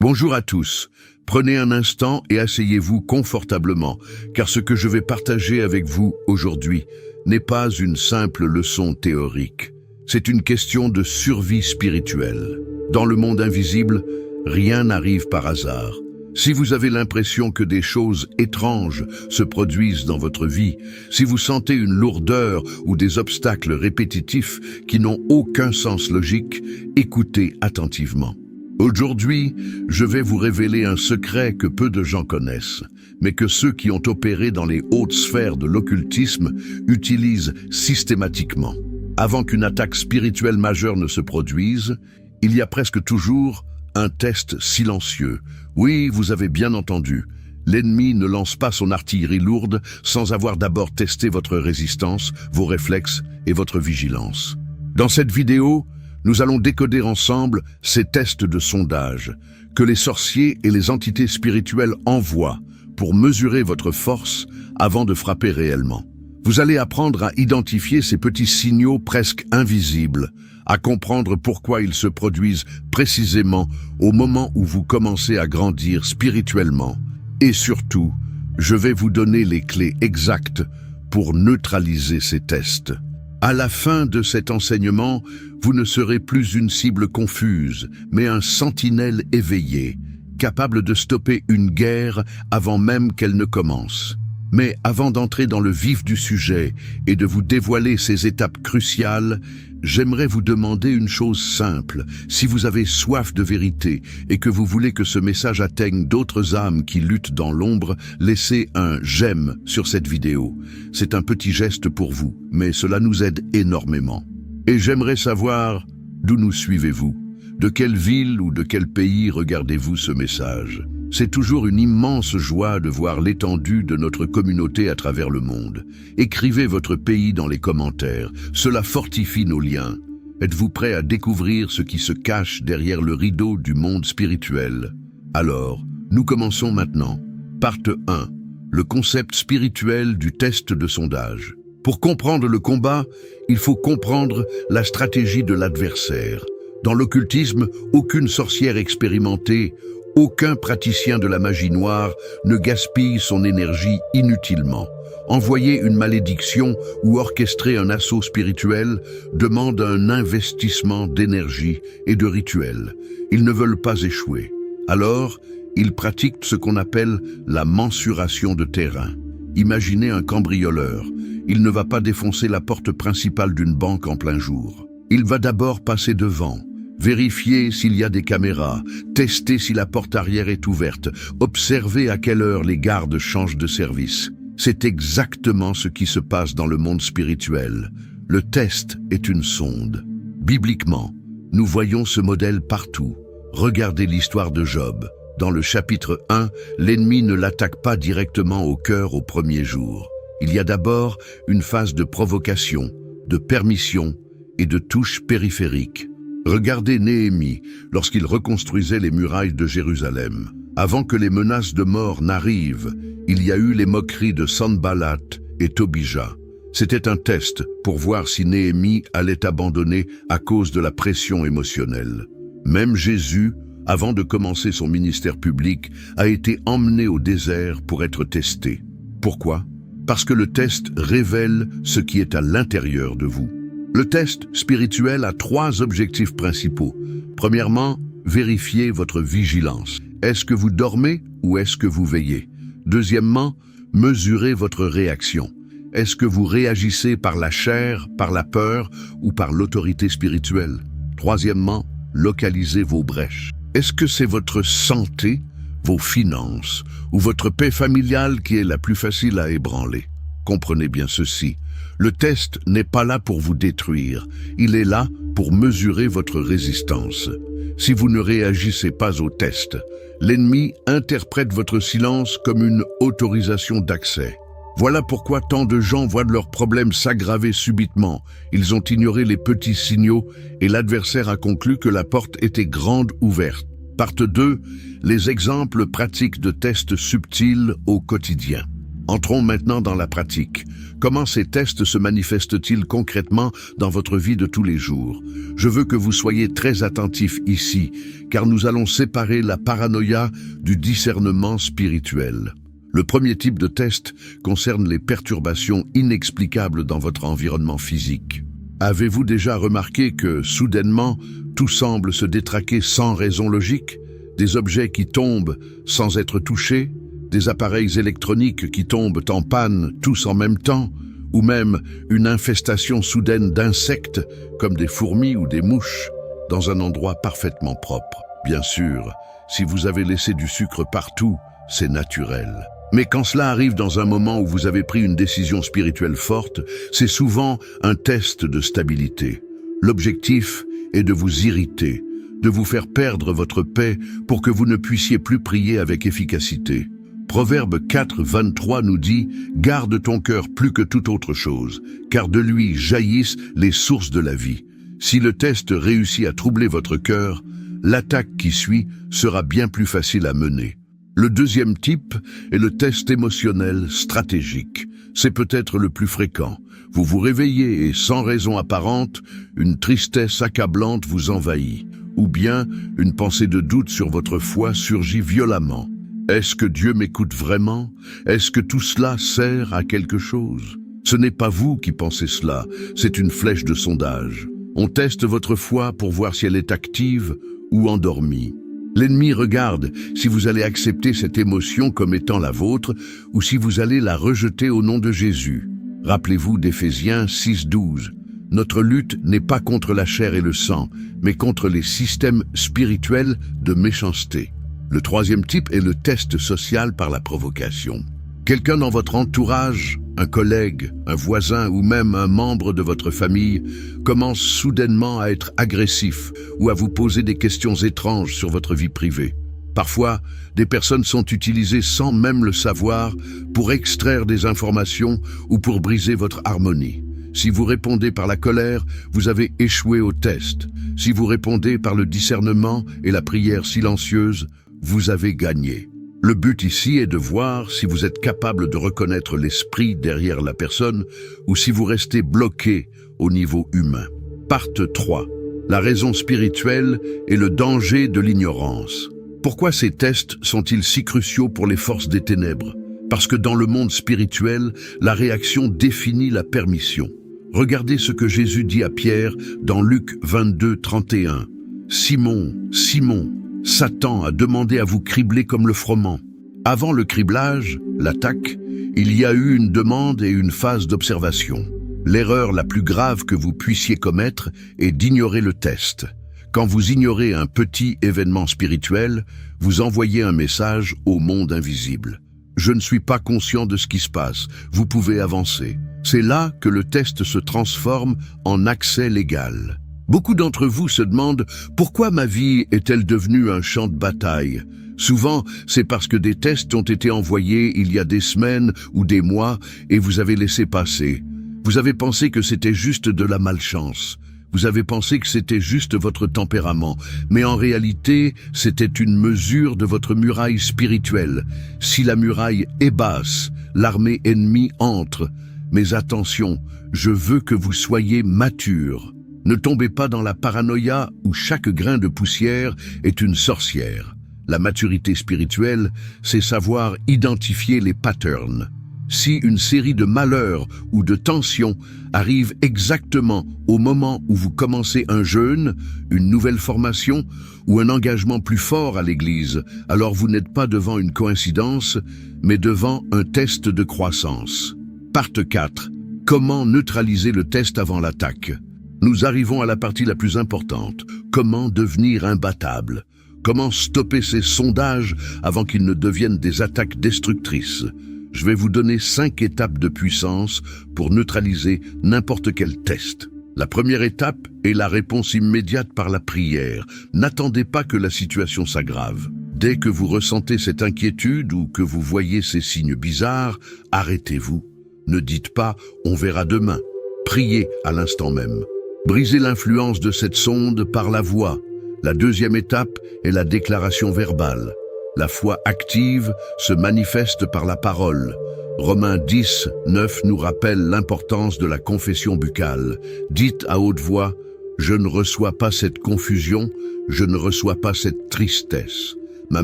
Bonjour à tous. Prenez un instant et asseyez-vous confortablement, car ce que je vais partager avec vous aujourd'hui n'est pas une simple leçon théorique. C'est une question de survie spirituelle. Dans le monde invisible, rien n'arrive par hasard. Si vous avez l'impression que des choses étranges se produisent dans votre vie, si vous sentez une lourdeur ou des obstacles répétitifs qui n'ont aucun sens logique, écoutez attentivement. Aujourd'hui, je vais vous révéler un secret que peu de gens connaissent, mais que ceux qui ont opéré dans les hautes sphères de l'occultisme utilisent systématiquement. Avant qu'une attaque spirituelle majeure ne se produise, il y a presque toujours un test silencieux. Oui, vous avez bien entendu. L'ennemi ne lance pas son artillerie lourde sans avoir d'abord testé votre résistance, vos réflexes et votre vigilance. Dans cette vidéo, nous allons décoder ensemble ces tests de sondage que les sorciers et les entités spirituelles envoient pour mesurer votre force avant de frapper réellement. Vous allez apprendre à identifier ces petits signaux presque invisibles, à comprendre pourquoi ils se produisent précisément au moment où vous commencez à grandir spirituellement. Et surtout, je vais vous donner les clés exactes pour neutraliser ces tests. À la fin de cet enseignement, vous ne serez plus une cible confuse, mais un sentinelle éveillé, capable de stopper une guerre avant même qu'elle ne commence. Mais avant d'entrer dans le vif du sujet et de vous dévoiler ces étapes cruciales, j'aimerais vous demander une chose simple. Si vous avez soif de vérité et que vous voulez que ce message atteigne d'autres âmes qui luttent dans l'ombre, laissez un « j'aime » sur cette vidéo. C'est un petit geste pour vous, mais cela nous aide énormément. Et j'aimerais savoir d'où nous suivez-vous. De quelle ville ou de quel pays regardez-vous ce message? C'est toujours une immense joie de voir l'étendue de notre communauté à travers le monde. Écrivez votre pays dans les commentaires, cela fortifie nos liens. Êtes-vous prêt à découvrir ce qui se cache derrière le rideau du monde spirituel? Alors, nous commençons maintenant. Partie 1. Le concept spirituel du test de sondage. Pour comprendre le combat, il faut comprendre la stratégie de l'adversaire. Dans l'occultisme, aucune sorcière expérimentée, aucun praticien de la magie noire ne gaspille son énergie inutilement. Envoyer une malédiction ou orchestrer un assaut spirituel demande un investissement d'énergie et de rituels. Ils ne veulent pas échouer. Alors, ils pratiquent ce qu'on appelle la mensuration de terrain. Imaginez un cambrioleur. Il ne va pas défoncer la porte principale d'une banque en plein jour. Il va d'abord passer devant. Vérifiez s'il y a des caméras, testez si la porte arrière est ouverte, observez à quelle heure les gardes changent de service. C'est exactement ce qui se passe dans le monde spirituel. Le test est une sonde. Bibliquement, nous voyons ce modèle partout. Regardez l'histoire de Job. Dans le chapitre 1, l'ennemi ne l'attaque pas directement au cœur au premier jour. Il y a d'abord une phase de provocation, de permission et de touche périphérique. Regardez Néhémie lorsqu'il reconstruisait les murailles de Jérusalem. Avant que les menaces de mort n'arrivent, il y a eu les moqueries de Sanballat et Tobija. C'était un test pour voir si Néhémie allait abandonner à cause de la pression émotionnelle. Même Jésus, avant de commencer son ministère public, a été emmené au désert pour être testé. Pourquoi? Parce que le test révèle ce qui est à l'intérieur de vous. Le test spirituel a 3 objectifs principaux. Premièrement, vérifiez votre vigilance. Est-ce que vous dormez ou est-ce que vous veillez? Deuxièmement, mesurez votre réaction. Est-ce que vous réagissez par la chair, par la peur ou par l'autorité spirituelle? Troisièmement, localisez vos brèches. Est-ce que c'est votre santé, vos finances ou votre paix familiale qui est la plus facile à ébranler? Comprenez bien ceci. Le test n'est pas là pour vous détruire, il est là pour mesurer votre résistance. Si vous ne réagissez pas au test, l'ennemi interprète votre silence comme une autorisation d'accès. Voilà pourquoi tant de gens voient leurs problèmes s'aggraver subitement. Ils ont ignoré les petits signaux et l'adversaire a conclu que la porte était grande ouverte. Partie 2. Les exemples pratiques de tests subtils au quotidien. Entrons maintenant dans la pratique. Comment ces tests se manifestent-ils concrètement dans votre vie de tous les jours? Je veux que vous soyez très attentifs ici, car nous allons séparer la paranoïa du discernement spirituel. Le premier type de test concerne les perturbations inexplicables dans votre environnement physique. Avez-vous déjà remarqué que, soudainement, tout semble se détraquer sans raison logique? Des objets qui tombent sans être touchés, des appareils électroniques qui tombent en panne tous en même temps, ou même une infestation soudaine d'insectes, comme des fourmis ou des mouches, dans un endroit parfaitement propre. Bien sûr, si vous avez laissé du sucre partout, c'est naturel. Mais quand cela arrive dans un moment où vous avez pris une décision spirituelle forte, c'est souvent un test de stabilité. L'objectif est de vous irriter, de vous faire perdre votre paix pour que vous ne puissiez plus prier avec efficacité. Proverbe 4, 23 nous dit « Garde ton cœur plus que toute autre chose, car de lui jaillissent les sources de la vie. » Si le test réussit à troubler votre cœur, l'attaque qui suit sera bien plus facile à mener. Le deuxième type est le test émotionnel stratégique. C'est peut-être le plus fréquent. Vous vous réveillez et sans raison apparente, une tristesse accablante vous envahit. Ou bien une pensée de doute sur votre foi surgit violemment. Est-ce que Dieu m'écoute vraiment? Est-ce que tout cela sert à quelque chose? Ce n'est pas vous qui pensez cela, c'est une flèche de sondage. On teste votre foi pour voir si elle est active ou endormie. L'ennemi regarde si vous allez accepter cette émotion comme étant la vôtre ou si vous allez la rejeter au nom de Jésus. Rappelez-vous d'Éphésiens 6:12. Notre lutte n'est pas contre la chair et le sang, mais contre les systèmes spirituels de méchanceté. Le troisième type est le test social par la provocation. Quelqu'un dans votre entourage, un collègue, un voisin ou même un membre de votre famille commence soudainement à être agressif ou à vous poser des questions étranges sur votre vie privée. Parfois, des personnes sont utilisées sans même le savoir pour extraire des informations ou pour briser votre harmonie. Si vous répondez par la colère, vous avez échoué au test. Si vous répondez par le discernement et la prière silencieuse, vous avez gagné. Le but ici est de voir si vous êtes capable de reconnaître l'esprit derrière la personne ou si vous restez bloqué au niveau humain. Partie 3. La raison spirituelle et le danger de l'ignorance. Pourquoi ces tests sont-ils si cruciaux pour les forces des ténèbres? Parce que dans le monde spirituel, la réaction définit la permission. Regardez ce que Jésus dit à Pierre dans Luc 22, 31. « Simon, Simon, Satan a demandé à vous cribler comme le froment. » Avant le criblage, l'attaque, il y a eu une demande et une phase d'observation. L'erreur la plus grave que vous puissiez commettre est d'ignorer le test. Quand vous ignorez un petit événement spirituel, vous envoyez un message au monde invisible. Je ne suis pas conscient de ce qui se passe, vous pouvez avancer. C'est là que le test se transforme en accès légal. Beaucoup d'entre vous se demandent pourquoi ma vie est-elle devenue un champ de bataille? Souvent, c'est parce que des tests ont été envoyés il y a des semaines ou des mois et vous avez laissé passer. Vous avez pensé que c'était juste de la malchance. Vous avez pensé que c'était juste votre tempérament, mais en réalité, c'était une mesure de votre muraille spirituelle. Si la muraille est basse, l'armée ennemie entre. Mais attention, je veux que vous soyez mature. Ne tombez pas dans la paranoïa où chaque grain de poussière est une sorcière. La maturité spirituelle, c'est savoir identifier les patterns. Si une série de malheurs ou de tensions arrive exactement au moment où vous commencez un jeûne, une nouvelle formation ou un engagement plus fort à l'Église, alors vous n'êtes pas devant une coïncidence, mais devant un test de croissance. Partie 4. Comment neutraliser le test avant l'attaque? Nous arrivons à la partie la plus importante. Comment devenir imbattable? Comment stopper ces sondages avant qu'ils ne deviennent des attaques destructrices? Je vais vous donner 5 étapes de puissance pour neutraliser n'importe quel test. La première étape est la réponse immédiate par la prière. N'attendez pas que la situation s'aggrave. Dès que vous ressentez cette inquiétude ou que vous voyez ces signes bizarres, arrêtez-vous. Ne dites pas « on verra demain ». Priez à l'instant même. Brisez l'influence de cette sonde par la voix. La deuxième étape est la déclaration verbale. La foi active se manifeste par la parole. Romains 10, 9 nous rappelle l'importance de la confession buccale. Dites à haute voix, « Je ne reçois pas cette confusion, je ne reçois pas cette tristesse. Ma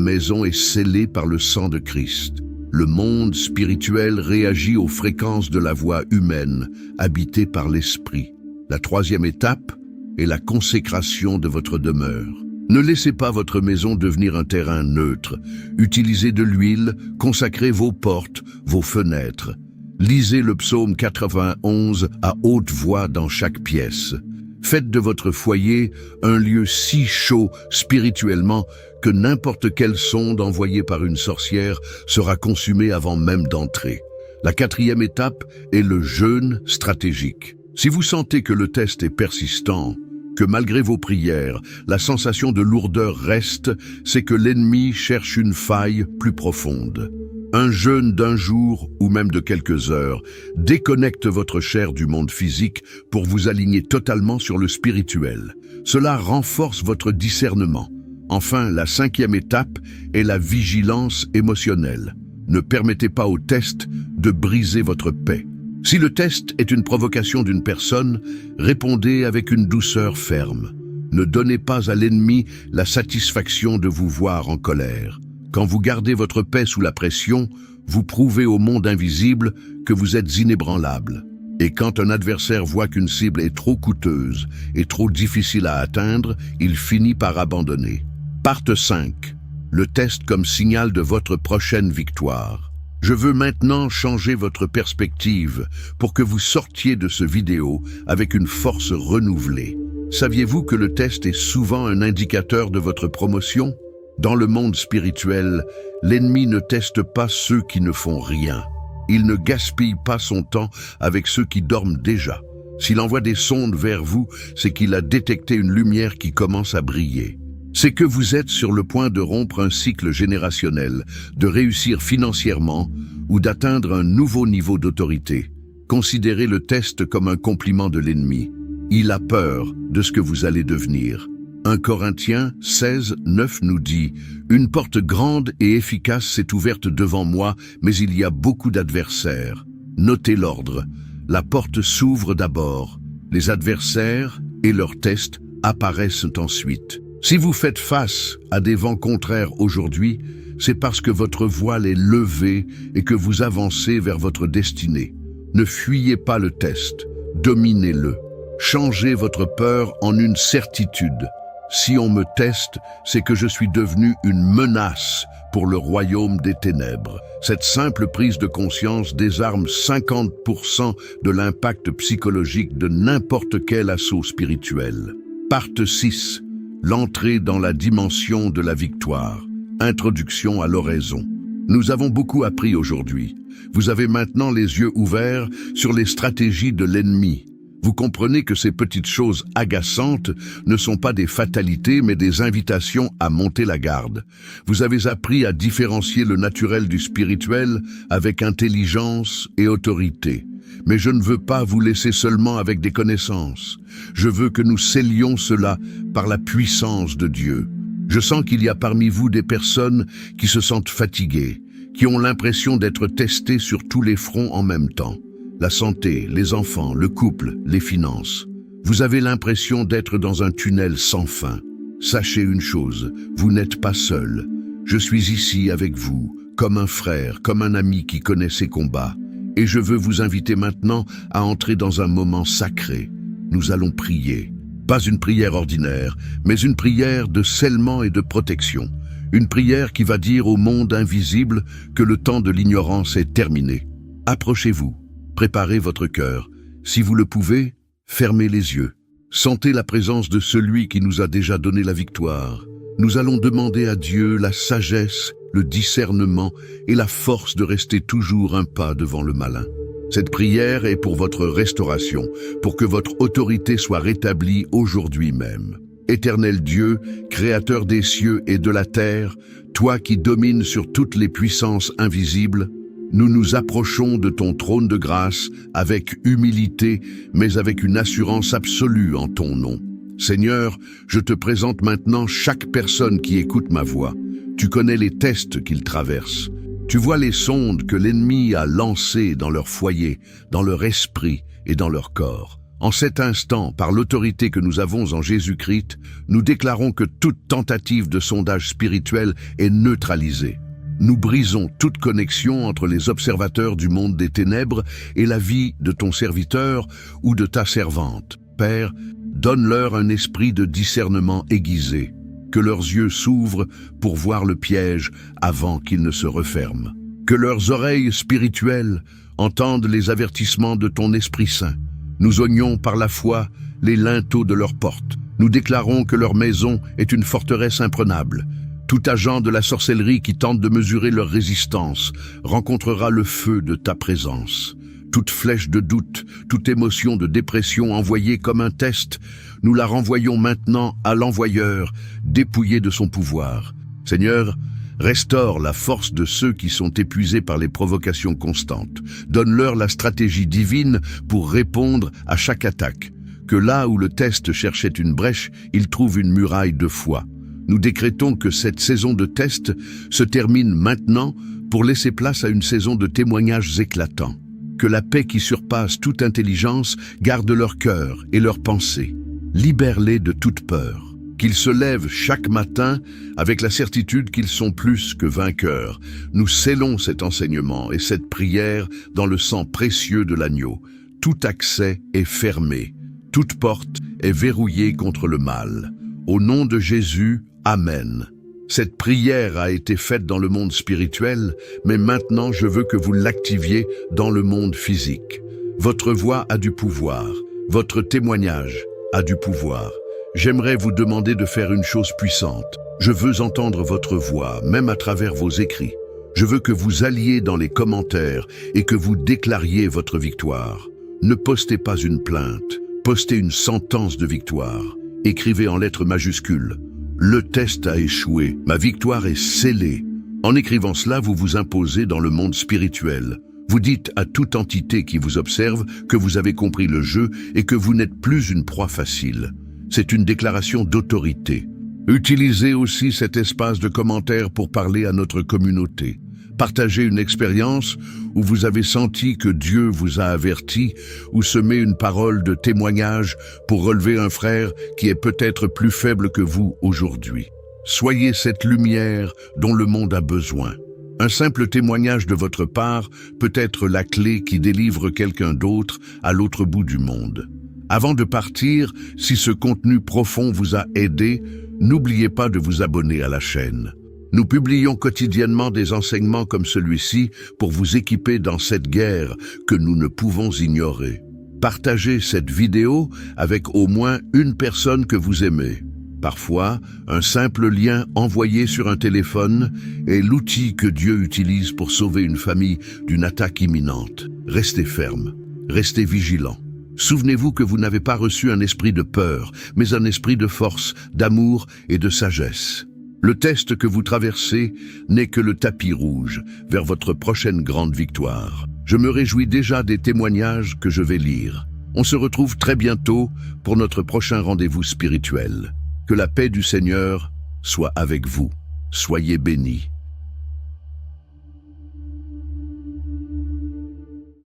maison est scellée par le sang de Christ. » Le monde spirituel réagit aux fréquences de la voix humaine, habitée par l'esprit. La troisième étape est la consécration de votre demeure. Ne laissez pas votre maison devenir un terrain neutre. Utilisez de l'huile, consacrez vos portes, vos fenêtres. Lisez le psaume 91 à haute voix dans chaque pièce. Faites de votre foyer un lieu si chaud spirituellement que n'importe quelle sonde envoyée par une sorcière sera consumée avant même d'entrer. La quatrième étape est le jeûne stratégique. Si vous sentez que le test est persistant, que malgré vos prières, la sensation de lourdeur reste, c'est que l'ennemi cherche une faille plus profonde. Un jeûne d'un jour ou même de quelques heures déconnecte votre chair du monde physique pour vous aligner totalement sur le spirituel. Cela renforce votre discernement. Enfin, la cinquième étape est la vigilance émotionnelle. Ne permettez pas au test de briser votre paix. Si le test est une provocation d'une personne, répondez avec une douceur ferme. Ne donnez pas à l'ennemi la satisfaction de vous voir en colère. Quand vous gardez votre paix sous la pression, vous prouvez au monde invisible que vous êtes inébranlable. Et quand un adversaire voit qu'une cible est trop coûteuse et trop difficile à atteindre, il finit par abandonner. Partie 5. Le test comme signal de votre prochaine victoire. Je veux maintenant changer votre perspective pour que vous sortiez de ce vidéo avec une force renouvelée. Saviez-vous que le test est souvent un indicateur de votre promotion? Dans le monde spirituel, l'ennemi ne teste pas ceux qui ne font rien. Il ne gaspille pas son temps avec ceux qui dorment déjà. S'il envoie des sondes vers vous, c'est qu'il a détecté une lumière qui commence à briller. C'est que vous êtes sur le point de rompre un cycle générationnel, de réussir financièrement ou d'atteindre un nouveau niveau d'autorité. Considérez le test comme un compliment de l'ennemi. Il a peur de ce que vous allez devenir. 1 Corinthiens 16, 9 nous dit « Une porte grande et efficace s'est ouverte devant moi, mais il y a beaucoup d'adversaires. Notez l'ordre. La porte s'ouvre d'abord. Les adversaires et leurs tests apparaissent ensuite. Si vous faites face à des vents contraires aujourd'hui, c'est parce que votre voile est levée et que vous avancez vers votre destinée. Ne fuyez pas le test, dominez-le. Changez votre peur en une certitude. Si on me teste, c'est que je suis devenu une menace pour le royaume des ténèbres. Cette simple prise de conscience désarme 50% de l'impact psychologique de n'importe quel assaut spirituel. Partie 6. L'entrée dans la dimension de la victoire. Introduction à l'oraison. Nous avons beaucoup appris aujourd'hui. Vous avez maintenant les yeux ouverts sur les stratégies de l'ennemi. Vous comprenez que ces petites choses agaçantes ne sont pas des fatalités, mais des invitations à monter la garde. Vous avez appris à différencier le naturel du spirituel avec intelligence et autorité. Mais je ne veux pas vous laisser seulement avec des connaissances. Je veux que nous scellions cela par la puissance de Dieu. Je sens qu'il y a parmi vous des personnes qui se sentent fatiguées, qui ont l'impression d'être testées sur tous les fronts en même temps. La santé, les enfants, le couple, les finances. Vous avez l'impression d'être dans un tunnel sans fin. Sachez une chose, vous n'êtes pas seul. Je suis ici avec vous, comme un frère, comme un ami qui connaît ses combats. Et je veux vous inviter maintenant à entrer dans un moment sacré. Nous allons prier. Pas une prière ordinaire, mais une prière de scellement et de protection. Une prière qui va dire au monde invisible que le temps de l'ignorance est terminé. Approchez-vous. Préparez votre cœur. Si vous le pouvez, fermez les yeux. Sentez la présence de celui qui nous a déjà donné la victoire. Nous allons demander à Dieu la sagesse, le discernement et la force de rester toujours un pas devant le malin. Cette prière est pour votre restauration, pour que votre autorité soit rétablie aujourd'hui même. Éternel Dieu, créateur des cieux et de la terre, toi qui domines sur toutes les puissances invisibles, nous nous approchons de ton trône de grâce avec humilité, mais avec une assurance absolue en ton nom. Seigneur, je te présente maintenant chaque personne qui écoute ma voix. Tu connais les tests qu'ils traversent. Tu vois les sondes que l'ennemi a lancées dans leur foyer, dans leur esprit et dans leur corps. En cet instant, par l'autorité que nous avons en Jésus-Christ, nous déclarons que toute tentative de sondage spirituel est neutralisée. Nous brisons toute connexion entre les observateurs du monde des ténèbres et la vie de ton serviteur ou de ta servante. Père, donne-leur un esprit de discernement aiguisé, que leurs yeux s'ouvrent pour voir le piège avant qu'il ne se referme. Que leurs oreilles spirituelles entendent les avertissements de ton Esprit Saint. Nous oignons par la foi les linteaux de leurs portes. Nous déclarons que leur maison est une forteresse imprenable. Tout agent de la sorcellerie qui tente de mesurer leur résistance rencontrera le feu de ta présence. Toute flèche de doute, toute émotion de dépression envoyée comme un test, nous la renvoyons maintenant à l'envoyeur, dépouillé de son pouvoir. Seigneur, restaure la force de ceux qui sont épuisés par les provocations constantes. Donne-leur la stratégie divine pour répondre à chaque attaque. Que là où le test cherchait une brèche, il trouve une muraille de foi. Nous décrétons que cette saison de test se termine maintenant pour laisser place à une saison de témoignages éclatants. Que la paix qui surpasse toute intelligence garde leur cœur et leurs pensées. Libère-les de toute peur. Qu'ils se lèvent chaque matin avec la certitude qu'ils sont plus que vainqueurs. Nous scellons cet enseignement et cette prière dans le sang précieux de l'agneau. Tout accès est fermé. Toute porte est verrouillée contre le mal. Au nom de Jésus, Amen. Cette prière a été faite dans le monde spirituel, mais maintenant je veux que vous l'activiez dans le monde physique. Votre voix a du pouvoir. Votre témoignage a du pouvoir. J'aimerais vous demander de faire une chose puissante. Je veux entendre votre voix, même à travers vos écrits. Je veux que vous alliez dans les commentaires et que vous déclariez votre victoire. Ne postez pas une plainte, postez une sentence de victoire. Écrivez en lettres majuscules. Le test a échoué, ma victoire est scellée. En écrivant cela, vous vous imposez dans le monde spirituel. Vous dites à toute entité qui vous observe que vous avez compris le jeu et que vous n'êtes plus une proie facile. C'est une déclaration d'autorité. Utilisez aussi cet espace de commentaires pour parler à notre communauté. Partagez une expérience où vous avez senti que Dieu vous a averti ou semez une parole de témoignage pour relever un frère qui est peut-être plus faible que vous aujourd'hui. Soyez cette lumière dont le monde a besoin. Un simple témoignage de votre part peut être la clé qui délivre quelqu'un d'autre à l'autre bout du monde. Avant de partir, si ce contenu profond vous a aidé, n'oubliez pas de vous abonner à la chaîne. Nous publions quotidiennement des enseignements comme celui-ci pour vous équiper dans cette guerre que nous ne pouvons ignorer. Partagez cette vidéo avec au moins une personne que vous aimez. Parfois, un simple lien envoyé sur un téléphone est l'outil que Dieu utilise pour sauver une famille d'une attaque imminente. Restez ferme, restez vigilant. Souvenez-vous que vous n'avez pas reçu un esprit de peur, mais un esprit de force, d'amour et de sagesse. Le test que vous traversez n'est que le tapis rouge vers votre prochaine grande victoire. Je me réjouis déjà des témoignages que je vais lire. On se retrouve très bientôt pour notre prochain rendez-vous spirituel. Que la paix du Seigneur soit avec vous. Soyez bénis.